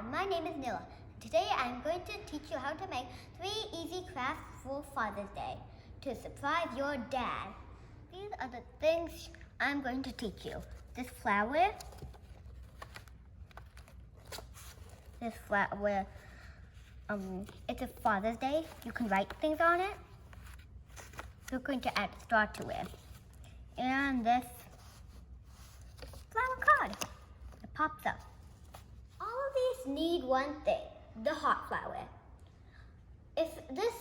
my name is Nila. Today I'm going to teach you how to make 3 easy crafts for Father's Day to surprise your dad. These are the things I'm going to teach you. This flower, it's a Father's Day. You can write things on it. You're going to add straw to it. And this flower card, it pops up. All of these need one thing, the hot flower. If this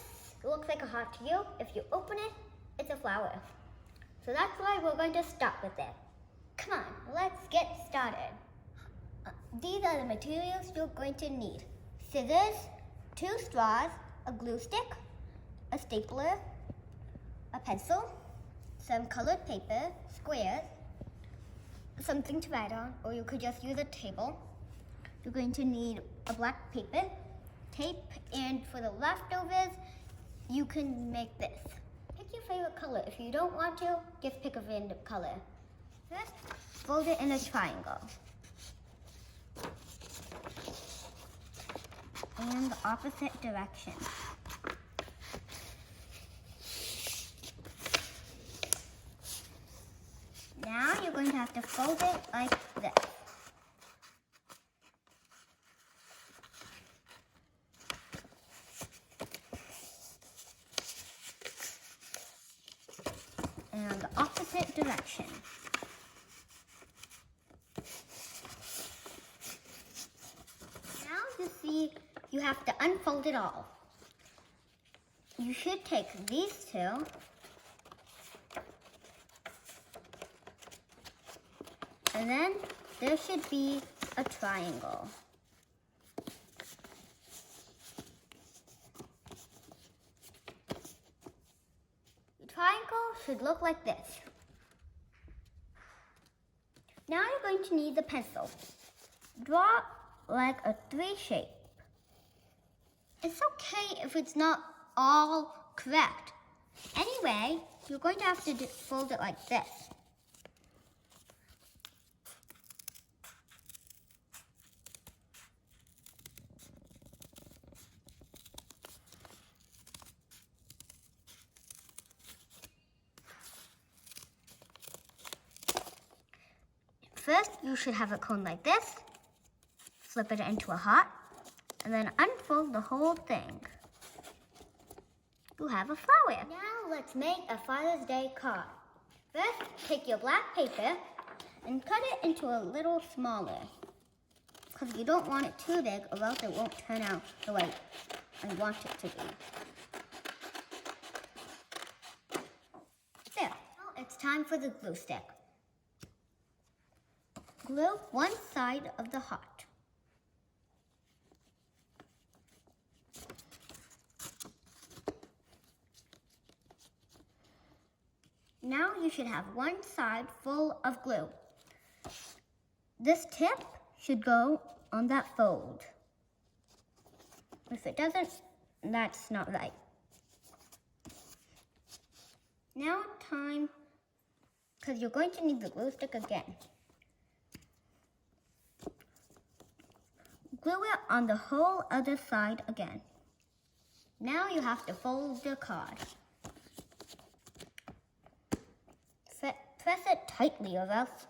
looks like a heart to you, if you open it, it's a flower. So that's why we're going to start with it. Come on, let's get started. These are the materials you're going to need. Scissors, 2 straws, a glue stick, a stapler, a pencil, some colored paper, squares, something to write on, or you could just use a table. You're going to need a black paper, tape, and for the leftovers, you can make this. Pick your favorite color. If you don't want to, just pick a random color. First, fold it in a triangle. And the opposite direction. Now you're going to have to fold it like this. And the opposite direction. Now you see you have to unfold it all. You should take these two and then there should be a triangle. The triangle should look like this. Now you're going to need the pencil. Draw like a 3 shape. It's okay if it's not all correct. Anyway, you're going to have to fold it like this. First, you should have a cone like this. Flip it into a heart, and then unfold the whole thing. You have a flower. Now let's make a Father's Day card. First, take your black paper and cut it into a little smaller, because you don't want it too big or else it won't turn out the way I want it to be. There. Now it's time for the glue stick. Glue one side of the heart. Now you should have one side full of glue. This tip should go on that fold. If it doesn't, that's not right. Now time, because you're going to need the glue stick again. Glue it on the whole other side again. Now you have to fold the card. Press it tightly or else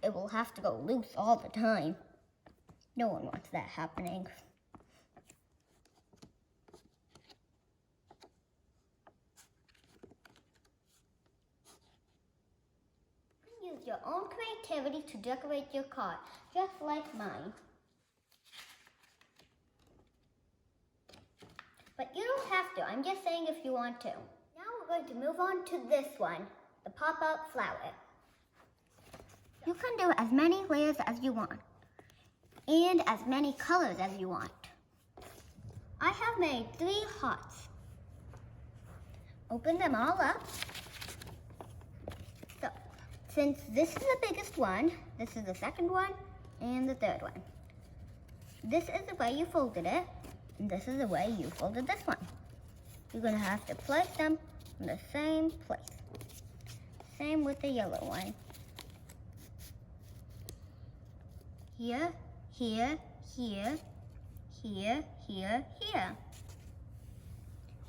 it will have to go loose all the time. No one wants that happening. You can use your own creativity to decorate your card, just like mine. But you don't have to. I'm just saying if you want to. Now we're going to move on to this one, the pop-out flower. You can do as many layers as you want and as many colors as you want. I have made 3 hearts. Open them all up. So, since this is the biggest one, this is the second one, and the third one. This is the way you folded it. And this is the way you folded this one. You're going to have to place them in the same place. Same with the yellow one. Here, here, here, here, here, here.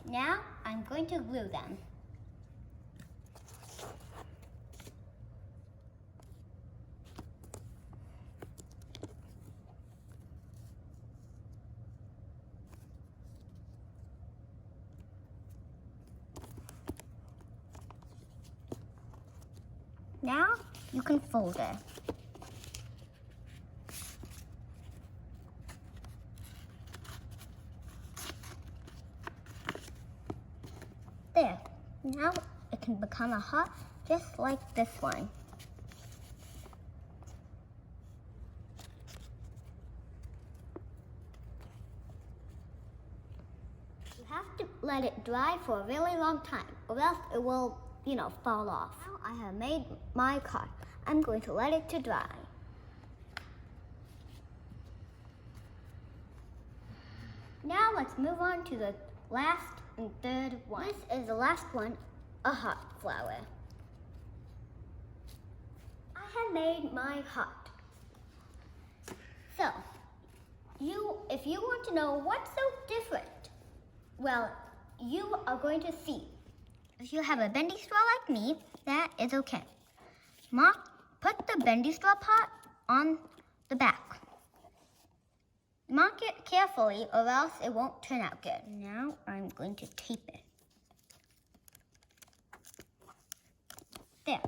Now I'm going to glue them. Now you can fold it. There. Now it can become a heart just like this one. You have to let it dry for a really long time, or else it will, fall off. Now I have made my card. I'm going to let it to dry. Now let's move on to the last and third one. This is the last one, a heart flower. I have made my heart. So, if you want to know what's so different, well, you are going to see. If you have a bendy straw like me, that is okay. Put the bendy straw part on the back. Mark it carefully or else it won't turn out good. Now I'm going to tape it. There.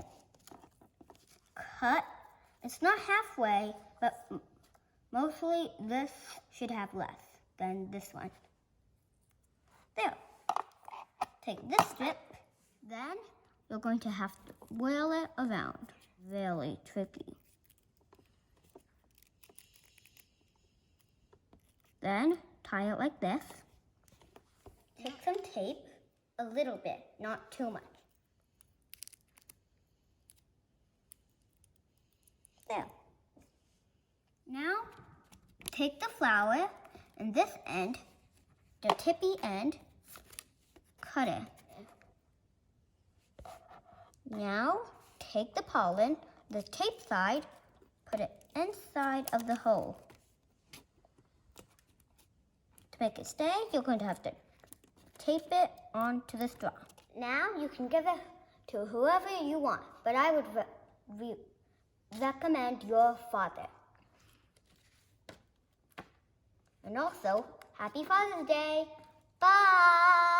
Cut. It's not halfway, but mostly this should have less than this one. There. Take this strip, then you're going to have to whirl it around. Really tricky. Then tie it like this. Take some tape, a little bit, not too much. There. Now, take the flower and this end, the tippy end, cut it. Now, take the pollen, the tape side, put it inside of the hole. To make it stay, you're going to have to tape it onto the straw. Now you can give it to whoever you want, but I would recommend your father. And also, Happy Father's Day. Bye!